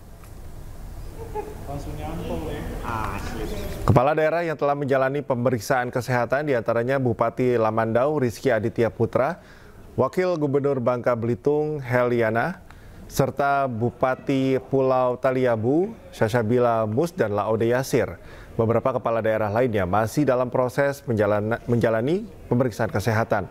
Kepala daerah yang telah menjalani pemeriksaan kesehatan diantaranya Bupati Lamandau Rizky Aditya Putra, Wakil Gubernur Bangka Belitung Heliana, serta Bupati Pulau Taliabu Syashabila Mus dan Laode Yasir. Beberapa kepala daerah lainnya masih dalam proses menjalani pemeriksaan kesehatan.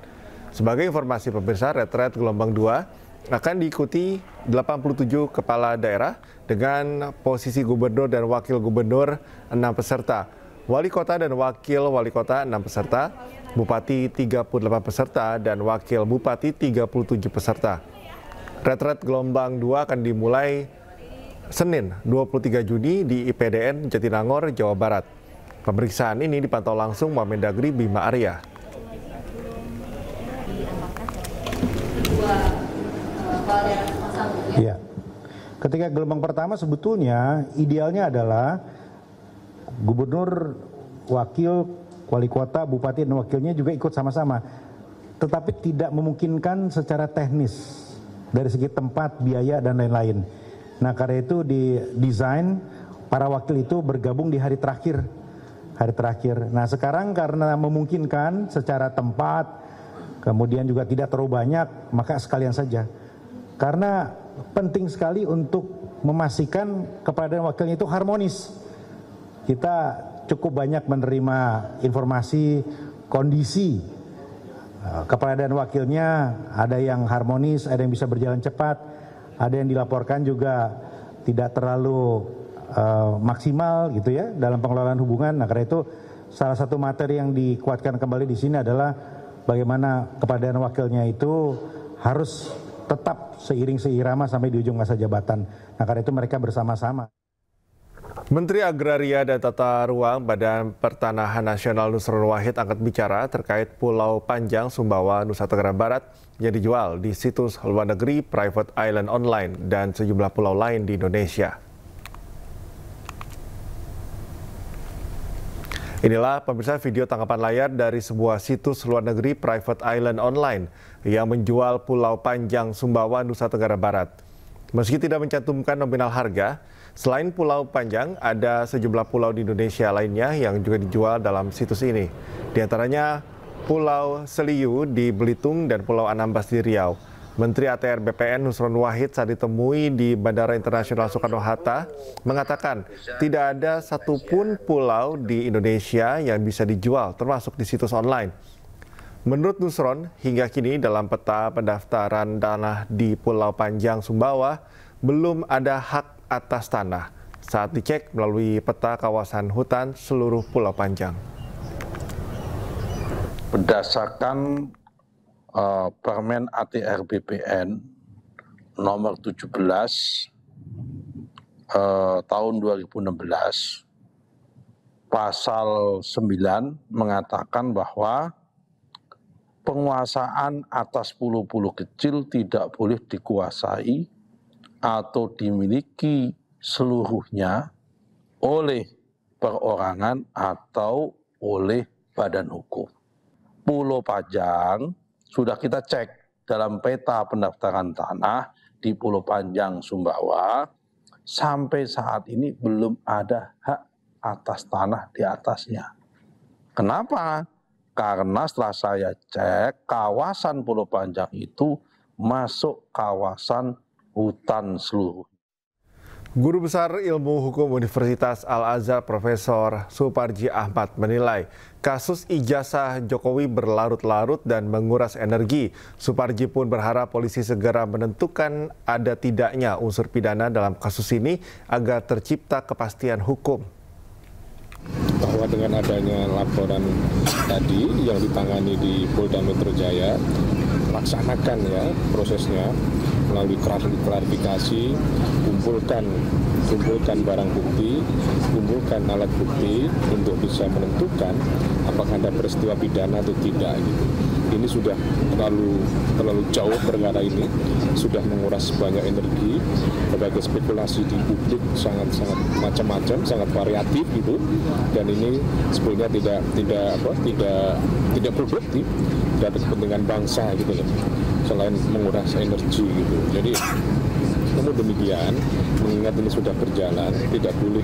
Sebagai informasi pemirsa, retret gelombang 2 akan diikuti 87 kepala daerah dengan posisi gubernur dan wakil gubernur 6 peserta, wali kota dan wakil wali kota 6 peserta, bupati 38 peserta, dan wakil bupati 37 peserta. Retret gelombang 2 akan dimulai Senin 23 Juni di IPDN Jatinangor, Jawa Barat. Pemeriksaan ini dipantau langsung Wamendagri Bima Arya. Ya, ketika gelombang pertama sebetulnya idealnya adalah gubernur, wakil, wali kota, bupati, dan wakilnya juga ikut sama-sama. Tetapi tidak memungkinkan secara teknis dari segi tempat, biaya, dan lain-lain. Nah, karena itu didesain para wakil itu bergabung di hari terakhir. Nah, sekarang karena memungkinkan secara tempat, kemudian juga tidak terlalu banyak, maka sekalian saja. Karena penting sekali untuk memastikan kepala dan wakilnya itu harmonis. Kita cukup banyak menerima informasi kondisi kepala dan wakilnya, ada yang harmonis, ada yang bisa berjalan cepat, ada yang dilaporkan juga tidak terlalu maksimal gitu ya dalam pengelolaan hubungan. Nah, karena itu salah satu materi yang dikuatkan kembali di sini adalah bagaimana kepala dan wakilnya itu harus tetap seiring seirama sampai di ujung masa jabatan. Nah, karena itu mereka bersama-sama. Menteri Agraria dan Tata Ruang Badan Pertanahan Nasional Nusron Wahid angkat bicara terkait Pulau Panjang Sumbawa, Nusa Tenggara Barat yang dijual di situs luar negeri Private Island Online dan sejumlah pulau lain di Indonesia. Inilah pemirsa video tangkapan layar dari sebuah situs luar negeri Private Island Online yang menjual Pulau Panjang Sumbawa, Nusa Tenggara Barat. Meski tidak mencantumkan nominal harga, selain Pulau Panjang, ada sejumlah pulau di Indonesia lainnya yang juga dijual dalam situs ini. Di antaranya Pulau Seliu di Belitung dan Pulau Anambas di Riau. Menteri ATR BPN Nusron Wahid saat ditemui di Bandara Internasional Soekarno-Hatta mengatakan tidak ada satupun pulau di Indonesia yang bisa dijual, termasuk di situs online. Menurut Nusron, hingga kini dalam peta pendaftaran tanah di Pulau Panjang Sumbawa belum ada hak atas tanah saat dicek melalui peta kawasan hutan seluruh Pulau Panjang. Berdasarkan Permen ATR BPN nomor 17 tahun 2016, pasal 9 mengatakan bahwa penguasaan atas pulau-pulau kecil tidak boleh dikuasai atau dimiliki seluruhnya oleh perorangan atau oleh badan hukum. Pulau Panjang sudah kita cek dalam peta pendaftaran tanah di Pulau Panjang Sumbawa, sampai saat ini belum ada hak atas tanah di atasnya. Kenapa? Karena setelah saya cek, kawasan Pulau Panjang itu masuk kawasan hutan seluruh. Guru Besar Ilmu Hukum Universitas Al-Azhar Profesor Suparji Ahmad menilai kasus ijazah Jokowi berlarut-larut dan menguras energi. Suparji pun berharap polisi segera menentukan ada tidaknya unsur pidana dalam kasus ini agar tercipta kepastian hukum. Bahwa dengan adanya laporan tadi yang ditangani di Polda Metro Jaya, laksanakan ya prosesnya melalui klarifikasi, kumpulkan barang bukti, kumpulkan alat bukti untuk bisa menentukan apakah ada peristiwa pidana atau tidak gitu. Ini sudah terlalu jauh perkara ini, sudah menguras banyak energi, berbagai spekulasi di publik sangat macam-macam, sangat variatif gitu, dan ini sebenarnya tidak produktif dari kepentingan bangsa gitu loh, selain menguras energi gitu. Jadi namun demikian, mengingat ini sudah berjalan, tidak boleh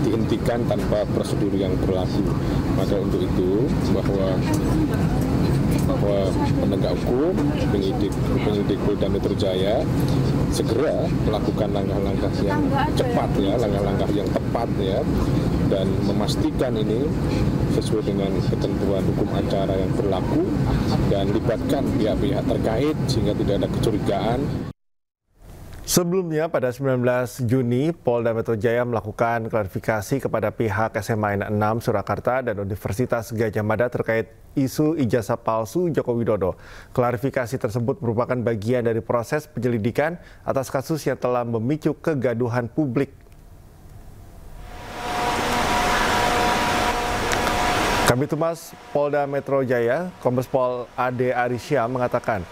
dihentikan tanpa prosedur yang berlaku. Maka untuk itu bahwa penegak hukum, penyidik Polda Metro Jaya segera melakukan langkah-langkah yang cepat ya, langkah-langkah yang tepat ya, dan memastikan ini sesuai dengan ketentuan hukum acara yang berlaku dan libatkan pihak-pihak terkait sehingga tidak ada kecurigaan. Sebelumnya pada 19 Juni, Polda Metro Jaya melakukan klarifikasi kepada pihak SMA N6 Surakarta dan Universitas Gadjah Mada terkait isu ijazah palsu Joko Widodo. Klarifikasi tersebut merupakan bagian dari proses penyelidikan atas kasus yang telah memicu kegaduhan publik. Kabid Humas Polda Metro Jaya, Kombes Pol Ade Arisya mengatakan,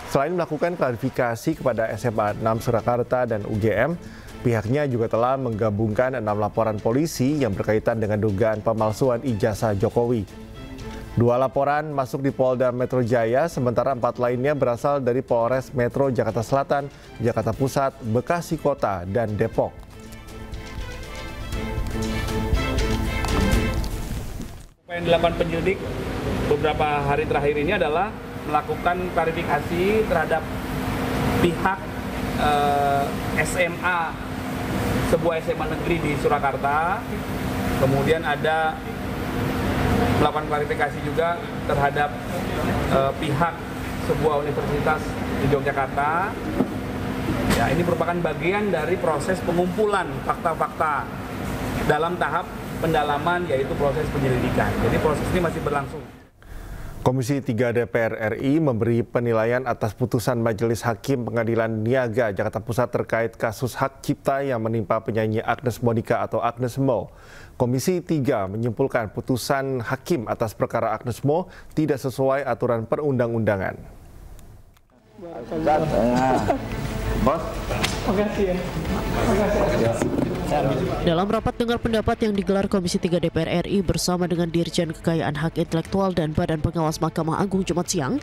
selain melakukan klarifikasi kepada SMA 6 Surakarta dan UGM, pihaknya juga telah menggabungkan 6 laporan polisi yang berkaitan dengan dugaan pemalsuan ijazah Jokowi. 2 laporan masuk di Polda Metro Jaya, sementara 4 lainnya berasal dari Polres Metro Jakarta Selatan, Jakarta Pusat, Bekasi Kota, dan Depok. Apa yang dilakukan penyidik beberapa hari terakhir ini adalah melakukan klarifikasi terhadap pihak SMA, sebuah SMA negeri di Surakarta. Kemudian ada melakukan klarifikasi juga terhadap pihak sebuah universitas di Yogyakarta. Ya, ini merupakan bagian dari proses pengumpulan fakta-fakta dalam tahap pendalaman, yaitu proses penyelidikan. Jadi proses ini masih berlangsung. Komisi 3 DPR RI memberi penilaian atas putusan Majelis Hakim Pengadilan Niaga Jakarta Pusat terkait kasus hak cipta yang menimpa penyanyi Agnes Monica atau Agnes Mo. Komisi 3 menyimpulkan putusan hakim atas perkara Agnes Mo tidak sesuai aturan perundang-undangan. Bos, makasih ya. Dalam rapat dengar pendapat yang digelar Komisi 3 DPR RI bersama dengan Dirjen Kekayaan Hak Intelektual dan Badan Pengawas Mahkamah Agung Jumat siang,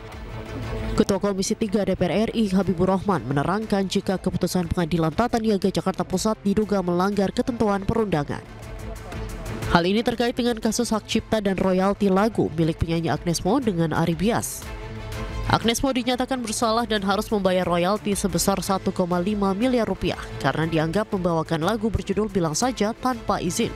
Ketua Komisi 3 DPR RI Habibur Rahman menerangkan jika keputusan Pengadilan Tata Niaga Jakarta Pusat diduga melanggar ketentuan perundangan. Hal ini terkait dengan kasus hak cipta dan royalti lagu milik penyanyi Agnes Mo dengan Ari Bias. Agnes Mo dinyatakan bersalah dan harus membayar royalti sebesar 1,5 miliar rupiah karena dianggap membawakan lagu berjudul Bilang Saja tanpa izin.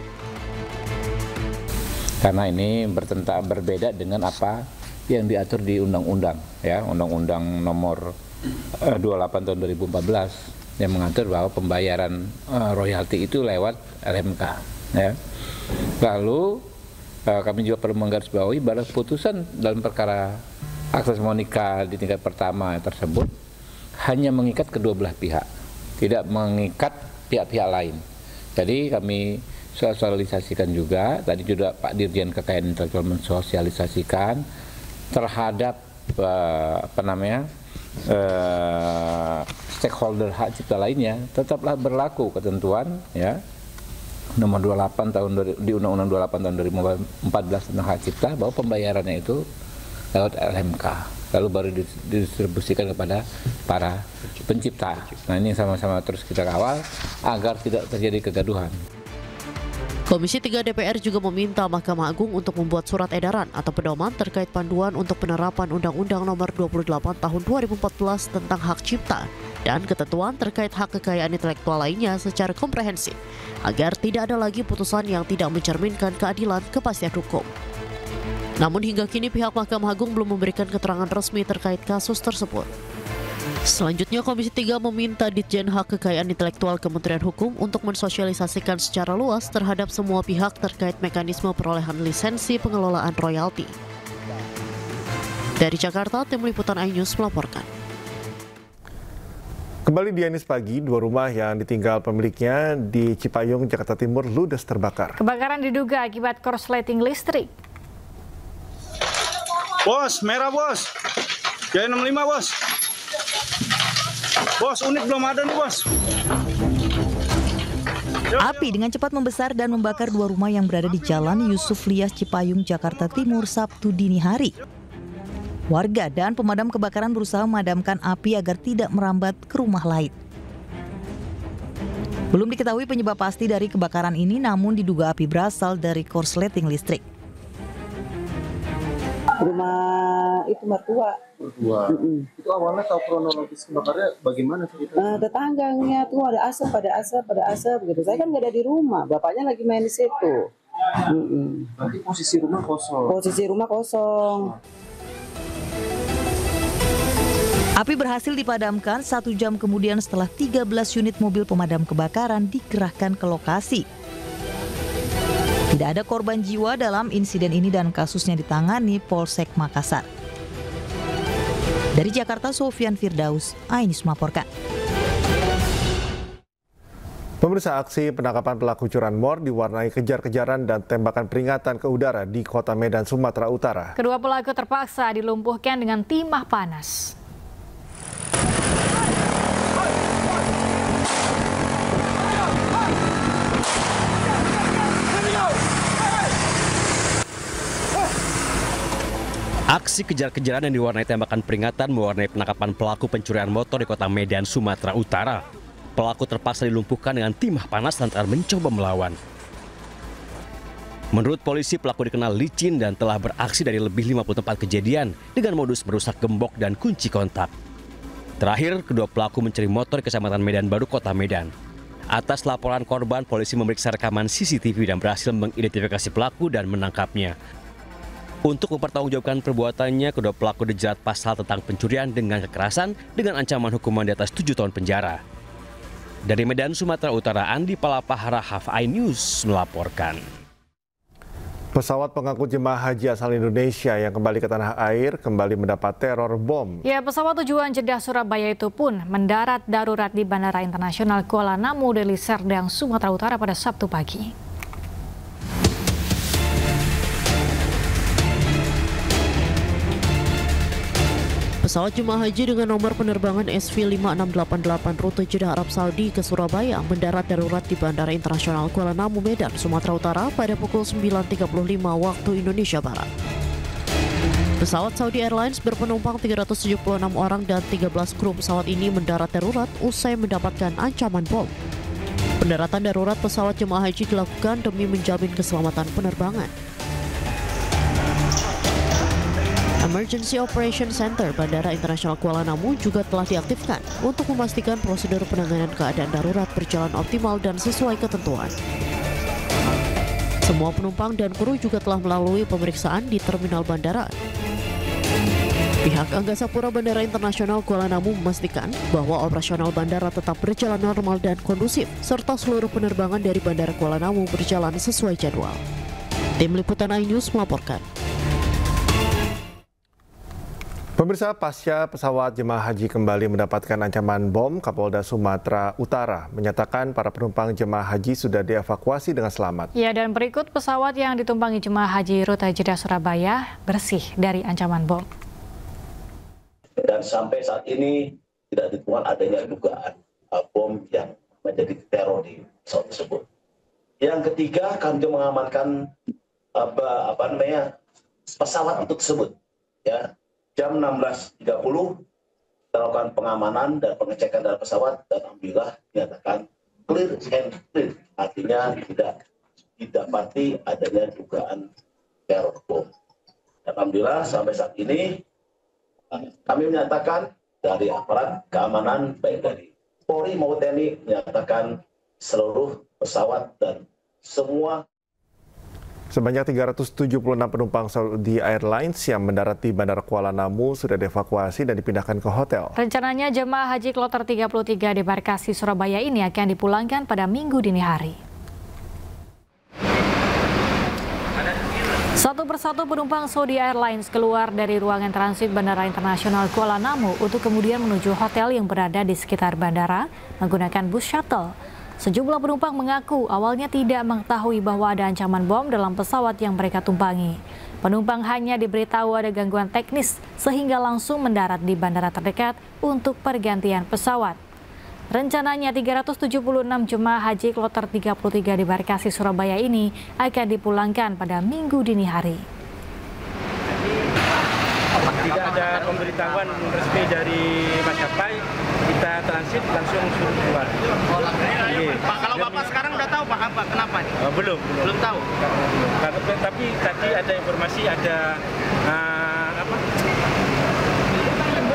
Karena ini berbeda dengan apa yang diatur di undang-undang, ya, Undang-Undang Nomor 28 tahun 2014 yang mengatur bahwa pembayaran royalti itu lewat LMK. Ya. Lalu kami juga perlu menggarisbawahi bahwa putusan dalam perkara Agnes Monica di tingkat pertama tersebut hanya mengikat kedua belah pihak, tidak mengikat pihak-pihak lain. Jadi kami sosialisasikan juga, tadi juga Pak Dirjen Kekayaan Intelektual mensosialisasikan terhadap stakeholder hak cipta lainnya, tetaplah berlaku ketentuan ya nomor 28 tahun di Undang-Undang 28 tahun 2014 tentang hak cipta bahwa pembayarannya itu lewat LMK, lalu baru didistribusikan kepada para pencipta. Nah, ini sama-sama terus kita kawal agar tidak terjadi kegaduhan. Komisi 3 DPR juga meminta Mahkamah Agung untuk membuat surat edaran atau pedoman terkait panduan untuk penerapan Undang-Undang Nomor 28 Tahun 2014 tentang hak cipta dan ketentuan terkait hak kekayaan intelektual lainnya secara komprehensif, agar tidak ada lagi putusan yang tidak mencerminkan keadilan kepastian hukum. Namun hingga kini pihak Mahkamah Agung belum memberikan keterangan resmi terkait kasus tersebut. Selanjutnya, Komisi 3 meminta Ditjen Hak Kekayaan Intelektual Kementerian Hukum untuk mensosialisasikan secara luas terhadap semua pihak terkait mekanisme perolehan lisensi pengelolaan royalti. Dari Jakarta, Tim Liputan iNews melaporkan. Kembali di Anies pagi, 2 rumah yang ditinggal pemiliknya di Cipayung, Jakarta Timur ludes terbakar. Kebakaran diduga akibat korsleting listrik. Bos, merah bos. Jaya 65 bos. Bos, unit belum ada nih bos. Api dengan cepat membesar dan membakar 2 rumah yang berada di Jalan Yusuf Lias, Cipayung, Jakarta Timur, Sabtu dini hari. Warga dan pemadam kebakaran berusaha memadamkan api agar tidak merambat ke rumah lain. Belum diketahui penyebab pasti dari kebakaran ini, namun diduga api berasal dari korsleting listrik. Rumah itu mertua. Itu awalnya tahu kronologis kebakarnya bagaimana ceritanya? Tetangganya tuh ada asap begitu. Saya kan nggak ada di rumah, bapaknya lagi main di situ. Berarti posisi rumah kosong. Posisi rumah kosong. Api berhasil dipadamkan 1 jam kemudian setelah 13 unit mobil pemadam kebakaran dikerahkan ke lokasi. Tidak ada korban jiwa dalam insiden ini dan kasusnya ditangani Polsek Makassar. Dari Jakarta, Sofian Firdaus, iNews melaporkan. Pemirsa, aksi penangkapan pelaku curanmor diwarnai kejar-kejaran dan tembakan peringatan ke udara di Kota Medan, Sumatera Utara. Kedua pelaku terpaksa dilumpuhkan dengan timah panas. Aksi kejar-kejaran yang diwarnai tembakan peringatan mewarnai penangkapan pelaku pencurian motor di Kota Medan, Sumatera Utara. Pelaku terpaksa dilumpuhkan dengan timah panas lantaran mencoba melawan. Menurut polisi, pelaku dikenal licin dan telah beraksi dari lebih 50 tempat kejadian dengan modus merusak gembok dan kunci kontak. Terakhir, kedua pelaku mencuri motor di Kecamatan Medan Baru, Kota Medan. Atas laporan korban, polisi memeriksa rekaman CCTV dan berhasil mengidentifikasi pelaku dan menangkapnya. Untuk mempertanggungjawabkan perbuatannya, kedua pelaku dijerat pasal tentang pencurian dengan kekerasan dengan ancaman hukuman di atas 7 tahun penjara. Dari Medan, Sumatera Utara, Andi Palapahara, iNews melaporkan. Pesawat pengangkut jemaah haji asal Indonesia yang kembali ke tanah air kembali mendapat teror bom. Ya, pesawat tujuan Jeddah Surabaya itu pun mendarat darurat di Bandara Internasional Kuala Namu, Deli Serdang, Sumatera Utara pada Sabtu pagi. Pesawat jemaah haji dengan nomor penerbangan SV5688 rute Jeddah Arab Saudi ke Surabaya mendarat darurat di Bandara Internasional Kuala Namu, Medan, Sumatera Utara pada pukul 9.35 waktu Indonesia Barat. Pesawat Saudi Airlines berpenumpang 376 orang dan 13 kru pesawat ini mendarat darurat usai mendapatkan ancaman bom. Pendaratan darurat pesawat jemaah haji dilakukan demi menjamin keselamatan penerbangan. Emergency Operation Center Bandara Internasional Kuala Namu juga telah diaktifkan untuk memastikan prosedur penanganan keadaan darurat berjalan optimal dan sesuai ketentuan. Semua penumpang dan kru juga telah melalui pemeriksaan di terminal bandara. Pihak Angkasa Pura Bandara Internasional Kuala Namu memastikan bahwa operasional bandara tetap berjalan normal dan kondusif, serta seluruh penerbangan dari Bandara Kuala Namu berjalan sesuai jadwal. Tim Liputan iNews melaporkan. Pemirsa, pasca pesawat jemaah haji kembali mendapatkan ancaman bom, Kapolda Sumatera Utara menyatakan para penumpang jemaah haji sudah dievakuasi dengan selamat. Ya, dan berikut pesawat yang ditumpangi jemaah haji rute Jeddah Surabaya bersih dari ancaman bom. Dan sampai saat ini tidak ditemukan adanya dugaan bom yang menjadi teror di pesawat tersebut. Yang ketiga, kami mengamankan pesawat itu tersebut. Ya. Jam 16.30 kita lakukan pengamanan dan pengecekan dari pesawat dan alhamdulillah dinyatakan clear and clear, artinya tidak didapati adanya dugaan teror bom. Alhamdulillah sampai saat ini kami menyatakan dari aparat keamanan baik dari Polri maupun TNI menyatakan seluruh pesawat dan semua Sebanyak 376 penumpang Saudi Airlines yang mendarat di Bandara Kuala Namu sudah dievakuasi dan dipindahkan ke hotel. Rencananya jemaah haji kloter 33 di Barkasi Surabaya ini akan dipulangkan pada Minggu dini hari. Satu persatu penumpang Saudi Airlines keluar dari ruangan transit Bandara Internasional Kuala Namu untuk kemudian menuju hotel yang berada di sekitar bandara menggunakan bus shuttle. Sejumlah penumpang mengaku awalnya tidak mengetahui bahwa ada ancaman bom dalam pesawat yang mereka tumpangi. Penumpang hanya diberitahu ada gangguan teknis sehingga langsung mendarat di bandara terdekat untuk pergantian pesawat. Rencananya 376 jemaah haji kloter 33 di Barkasi Surabaya ini akan dipulangkan pada Minggu dini hari. Tidak ada pemberitahuan resmi dari maskapai, kita transit langsung suruh keluar. Pak, kalau Bapak sekarang udah tahu Pak apa kenapa nih? Belum tahu. Tapi tadi ada informasi ada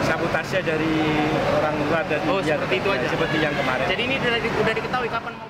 sabotase dari orang luar dari seperti itu aja. Seperti yang kemarin. Jadi ini udah diketahui kapan mau